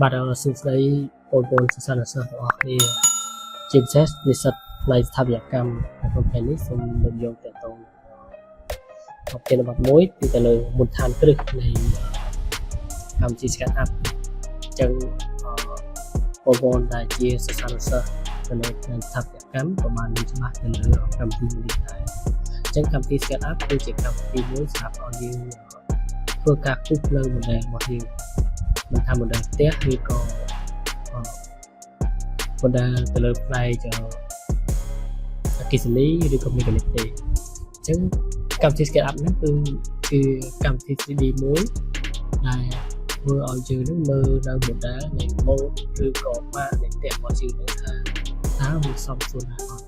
បាទសួស្តីបងប្អូនសិស្សានុសិស្សទាំងអស់គ្នាជាពិសេសនិស្សិតផ្នែកស្ថាបត្យកម្មក្នុងថ្ងៃនេះសូមលើកយកតទៅប្រធានបទមួយគឺទៅលើមូលដ្ឋានគ្រឹះនៃកម្មវិធី SketchUp អញ្ចឹងបងប្អូនដែលជាសិស្សានុសិស្សទៅលើផ្នែកស្ថាបត្យកម្មក៏បានមានច្បាស់ទៅលើកម្មវិធីនេះដែរអញ្ចឹងកម្មវិធី SketchUp គឺជាកម្មវិធីមួយសម្រាប់ឲ្យយើងធ្វើការគូសលើ model របស់យើងមិនថា model ផ្ទះឬក៏ model ទៅលើផ្នែកអគ្គិសនីឬក៏ mechanic ទេអញ្ចឹងកម្មវិធី SketchUp ហ្នឹងគឺកម្មវិធី 3D មួយដែលធ្វើឲ្យយើងនឹងមើលនៅ model នៃ mode ឬក៏ម៉ាកនៃផ្ទះរបស់យើងហ្នឹងថាតើវាសមសួនណាស់អត់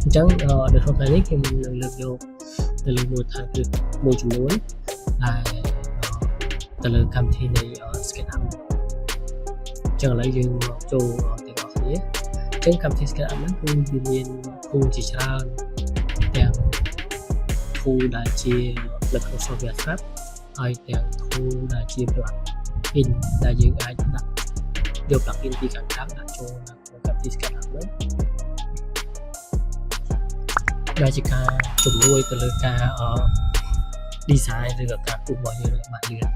អញ្ចឹងនៅក្នុងថ្ងៃនេះខ្ញុំនឹងលើកយកទៅលើមូលដ្ឋានគ្រឹះមួយចំនួនដែលទៅលើកម្មវិធីនៃ SketchUp អញ្ចឹងឥឡូវយើងមកចូលទាំងអស់គ្នាអញ្ចឹងកម្មវិធី SketchUp ហ្នឹងគឺវាមានគូជាច្រើនទាំង tool ដែលជាលក្ខណៈ software ស្រាប់ហើយទាំង tool ដែលជា plugin ដែលយើងអាចដាក់យក plugin ពីខាងក្រៅដាក់ចូលនៅក្នុងកម្មវិធី SketchUp ហ្នឹងដែលជាការជំនួយទៅលើការdesign ឬក៏ការគូសរបស់យើងឲ្យបានលឿន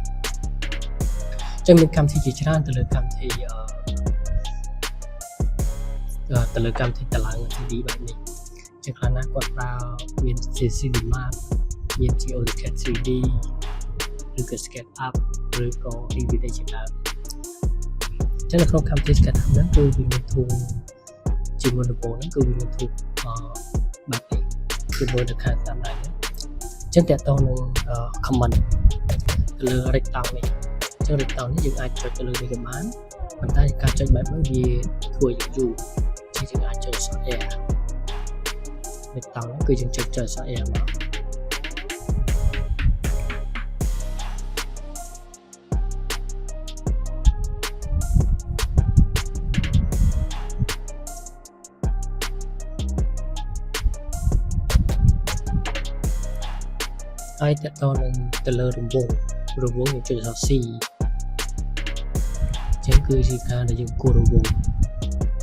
ចឹងមានកម្មវិធីជាច្រើនទៅលើកម្មវិធីតម្លើង 3D បែបនេះចឹងខ្លះណាស់គាត់ប្រើមាន Cinema មាន AutoCAD 3D ឬក៏ SketchUp ឬក៏ DVD ជាដើមចឹងនៅក្នុងកម្មវិធី SketchUp ហ្នឹងគឺវាមាន tool ជាមួយដំបូងហ្នឹងគឺវាមាន tool បែបនេះជាមួយនៅខាងតាមដៃហ្នឹងចឹងតើតោះនឹង comment ទៅលើ rectangle នេះចឹង rectangle នេះយើងអាចចុចទៅលើនេះក៏បានប៉ុន្តែការចុចបែបហ្នឹងវាធ្វើយូរជាយើងអាចចុច Short Air rectangle គឺយើងចុច Short Air មកហើយតទៅនឹងទៅលើរង្វង់យើងចុចអក្សរ C ចឹងគឺជាការដែលយើងគូសរង្វង់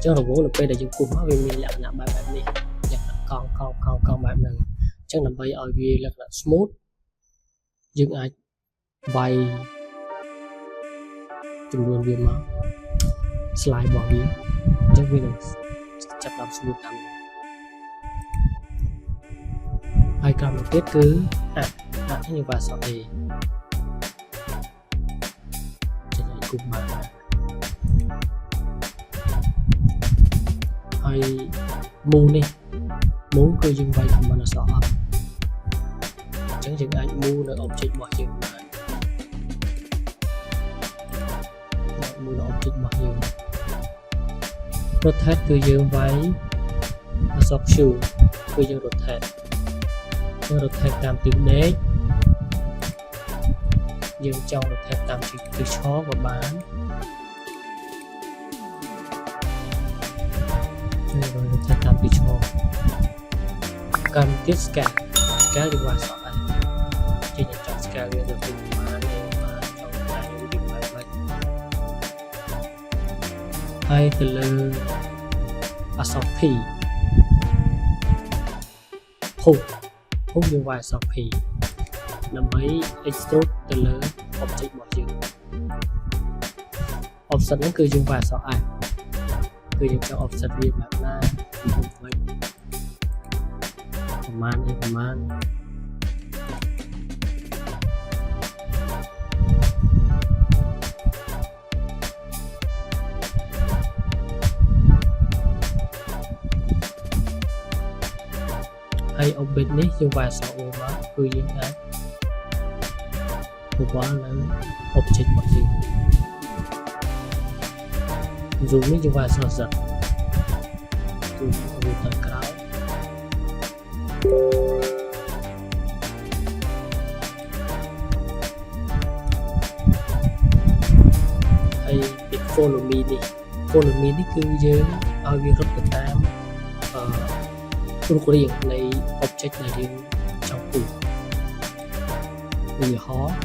ចឹងរង្វង់នៅពេលដែលយើងគូសមកវាមានលក្ខណៈបែបនេះលក្ខណៈកង់បែបហ្នឹងចឹងដើម្បីឲ្យវាលក្ខណៈ smooth យើងអាចវាយចំនួនវាមក slide របស់វាចឹងវានឹងចាប់ដល់ smooth តាមហើយក្រោយមកទៀតគឺដាក់នេះវាសអេចេញឲ្យគុំមកហើយមូនេះមូគឺយើងវាយតាមអក្សរអត់អញ្ចឹងយើងអាចមូនៅ object របស់យើងបានមូនៅ object របស់យើង rotate គឺយើងវាយអក្សរ Q គឺយើង rotate តាមទិសដេកយើងចង់ rotate តាមទិសឈរក៏បានយើង rotate តាមទិសឈរកម្មវិធី scale យើងវាយសក់ហើយចេញចង់ scale វាទៅពីបានចង់តែយើងទីបែបហើយទៅលើអក្សរ P យើងវាយអក្សរ P ដើម្បី extrude ទៅលើ object របស់យើង offset ហ្នឹងគឺយើងវាយអក្សរ F គឺយើងចង់ offset វាបែបណាប្រមាណហើយ object នេះយើងវាយអក្សរ O មកគឺយើងអាចពណ៌នៅ object របស់យើង zoom នេះយើងវាយអក្សរ Z គឺវាទៅក្រោយហើយ follow me នេះគឺយើងឲ្យវារត់ទៅតាមរូបរាងនៃ object ដែលយើងចង់គូសឧទាហរណ៍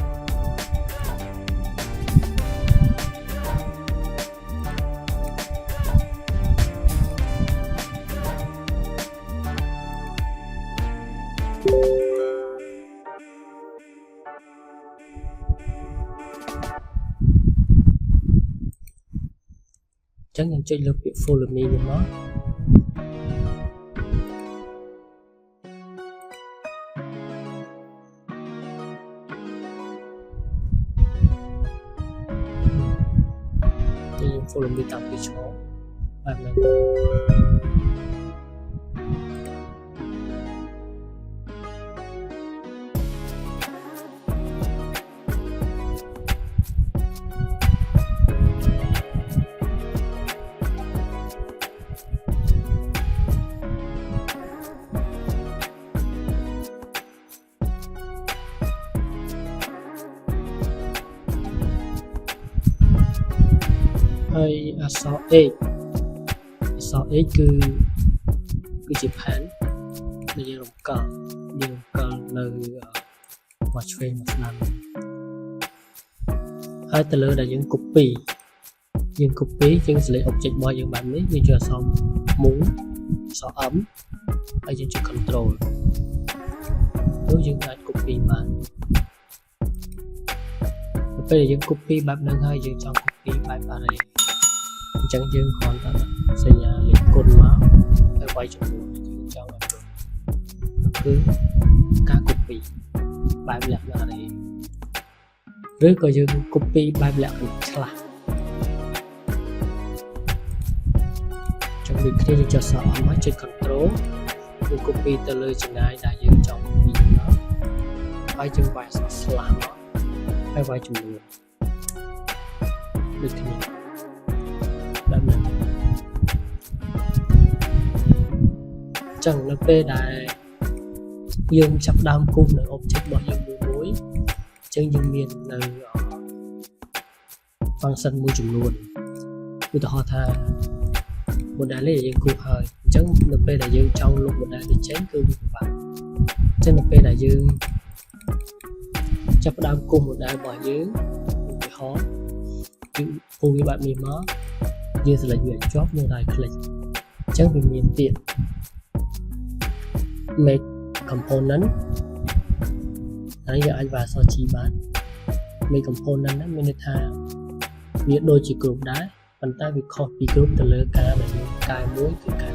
ចឹងយើងចុចលើពាក្យ follow me នេះមកយើង follow me តាមពីឈ្មោះបែបហ្នឹងហើយអក្សរ H គឺជាផែនដែលយើងរំកិលនៅមកឆ្វេងមកស្ដាំហើយទៅលើដែលយើង copy យើង select object របស់យើងបែបនេះយើងចុចអក្សរ move អក្សរ M ហើយយើងចុច control នោះយើងអាច copy បានពេលដែលយើង copy បែបហ្នឹងហើយយើងចង់ copy បែប array អញ្ចឹងយើងគ្រាន់តែសញ្ញាលេខគុណមកហើយវាយចំនួនយើងចង់ឲ្យគឺការ copy បែបលក្ខណៈ array ឬក៏យើង copy បែបលក្ខណៈឆ្លាស់ចង់ដូចគ្នាយើងចុចសអមមកចុច control យើង copy ទៅលើចម្ងាយដែលយើងចង់ copy មកហើយយើងវាយអក្សរ slash មកហើយវាយចំនួនដូចគ្នាបែបហ្នឹងចឹងនៅពេលដែលយើងចាប់ដើមគូសនៅ object របស់យើងមួយចឹងយើងមាននៅ function មួយចំនួនឧទាហរណ៍ថា model នេះយើងគូសហើយអញ្ចឹងនៅពេលដែលយើងចង់លុប model នេះចេញគឺវាពិបាកអញ្ចឹងនៅពេលដែលយើងចាប់ដើមគូស model របស់យើងឧទាហរណ៍គឺគូសវាបែបនេះមកយើង select វាជាប់យើង right click អញ្ចឹងវាមានទៀត make component ហើយយើងអាចវាយអក្សរ G បាន make component ហ្នឹងមានន័យថាវាដូចជា group ដែរប៉ុន្តែវាខុសពី group ទៅលើការដែលយើងកែមួយគឺកែ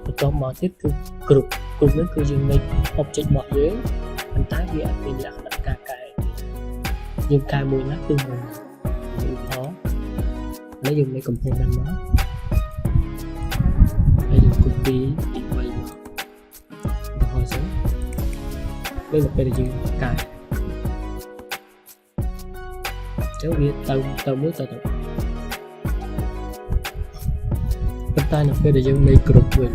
បន្ទាប់មកទៀតគឺ group ហ្នឹងគឺយើង make object របស់យើងប៉ុន្តែវាអត់មានលក្ខណៈការកែយើងកែមួយណាគឺមួយណាឧទាហរណ៍ហើយយើង make component មកហើយយើង copy ពី3មកឧទាហរណ៍ចឹងពេលដែលយើងកែចឹងវាទៅមួយទៅប៉ុន្តែនៅពេលដែលយើង make group វិញ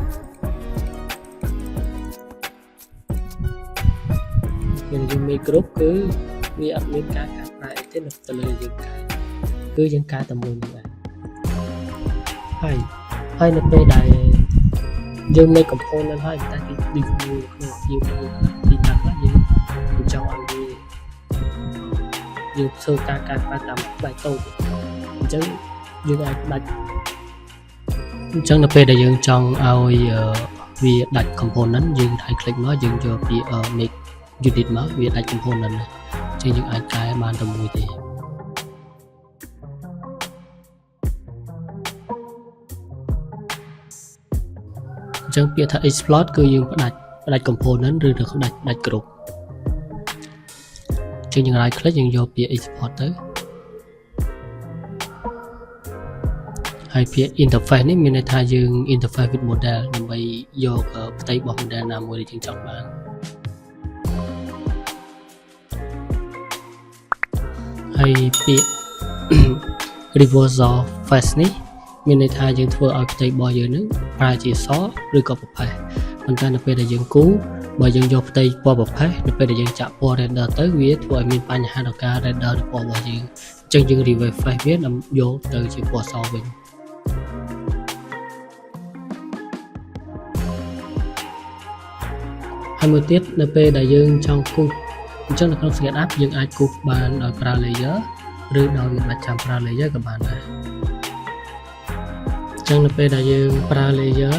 ពេលដែលយើង make group គឺវាអត់មានការកែប្រែអីទេនៅទៅលើយើងកែគឺយើងកែតែមួយនេះដែរហើយនៅពេលដែលយើង make component ហើយតែទីview ក្នុងយើងទីណាខ្លះយើងចង់ឲ្យវាយើងធ្វើការកែប្រែតាមបែបតូចអញ្ចឹងយើងអាចដាច់អញ្ចឹងនៅពេលដែលយើងចង់ឲ្យវាដាច់ component យើង right click មកយើងយកពី make edit មកវាដាច់ component អញ្ចឹងយើងអាចកែបានតែមួយទេអញ្ចឹងពាក្យថា exploit គឺយើងផ្ដាច់ component ឬក៏ផ្ដាច់ group ចឹងយើង right click យើងយកពាក្យ export ទៅហើយពាក្យ interface នេះមានន័យថាយើង interface with model ដើម្បីយកផ្ទៃរបស់ model ណាមួយដែលយើងចង់បានហើយពាក្យ reversal face នេះមានន័យថាយើងធ្វើឲ្យផ្ទៃរបស់យើងនឹងប្រែជាសឬក៏ប្រផេះប៉ុន្តែនៅពេលដែលយើងគូបើយើងយកផ្ទៃពណ៌ប្រផេះនៅពេលដែលយើងចាក់ពណ៌ render ទៅវាធ្វើឲ្យមានបញ្ហាដល់ការ render ពណ៌របស់យើងអញ្ចឹងយើង reverse face វាដើម្បីយកទៅជាពណ៌សវិញហើយមួយទៀតនៅពេលដែលយើងចង់គូសអញ្ចឹងនៅក្នុង SketchUp យើងអាចគូសបានដោយប្រើ layer ឬដោយមិនបាច់ចាំប្រើ layer ក៏បានដែរអញ្ចឹងនៅពេលដែលយើងប្រើ layer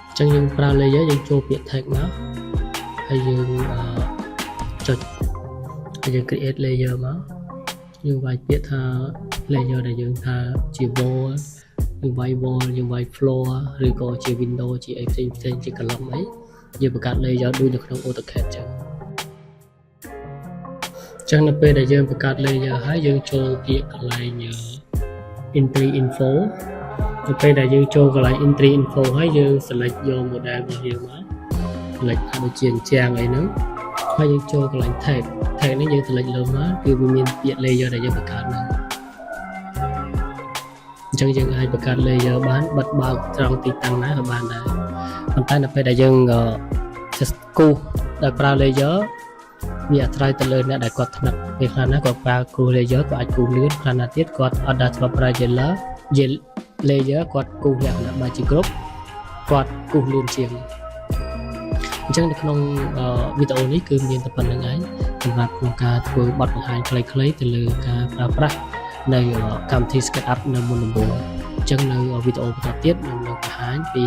អញ្ចឹងយើងប្រើ layer យើងចូលពាក្យ text មកហើយយើង ចុចយើង create layer មកយើងវាយពាក្យថា layer ដែលយើងថាជា wall យើងវាយ wall យើងវាយ floor ឬក៏ជា window ជាអីផ្សេងជា column អីយើងបង្កើត layer ដូចនៅក្នុង AutoCAD ចឹងនៅពេលដែលយើងបង្កើត layer ហើយយើងចូលពាក្យកន្លែង entry info នៅពេលដែលយើងចូលកន្លែង entry info ហើយយើង select យក model របស់យើងមក select ថាដូចជាអញ្ចឹងអីហ្នឹងហើយយើងចូលកន្លែង tab នេះយើង select លើមកគឺវាមានពាក្យ layer ដែលយើងបង្កើតហ្នឹងអញ្ចឹងយើងអាចបង្កើត layer បានបិទបើកត្រង់ទីតាំងណាក៏បានដែរប៉ុន្តែនៅពេលដែលយើង just គូសដោយប្រើ layer វាអាស្រ័យទៅលើអ្នកដែលគាត់ថ្នាក់ពេលខ្លះណាគាត់ប្រើគូស layer គាត់អាចគូសលឿនខ្លះណាទៀតគាត់អត់ដែរធ្វើប្រើ layer គាត់គូសលក្ខណៈបើជាគ្រប់គាត់គូសលឿនជាងអញ្ចឹងនៅក្នុងវីដេអូនេះគឺមានតែប៉ុណ្្នឹងឯងសម្រាប់ក្នុងការធ្វើបទបង្ហាញខ្លីៗទៅលើការប្រើប្រាស់នៅកម្មវិធី SketchUp នៅមុនដំបូងអញ្ចឹងនៅវីដេអូបន្តទៀតខ្ញុំនឹងបង្ហាញពី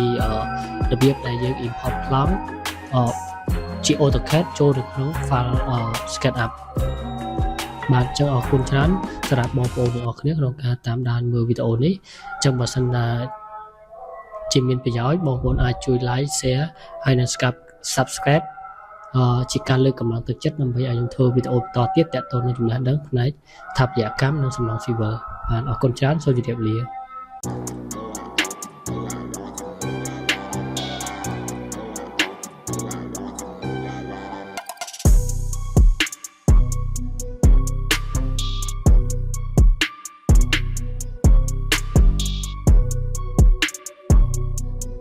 របៀបដែលយើង import ប្លង់ជា AutoCAD ចូលទៅក្នុង file SketchUp បាទអញ្ចឹងអរគុណច្រើនសម្រាប់បងប្អូនទាំងអស់គ្នាក្នុងការតាមដានមើលវីដេអូនេះអញ្ចឹងបើសិនណាជាមានប្រយោជន៍បងប្អូនអាចជួយ like share ហើយនិង subscribe ជាការលើកកម្លាំងទឹកចិត្តដើម្បីឲ្យខ្ញុំធ្វើវីដេអូបន្តទៀតទាក់ទងនឹងចំណេះដឹងផ្នែកស្ថាបត្យកម្មនិងសំណង់ស៊ីវិលបាទអរគុណច្រើនសូមជម្រាបលា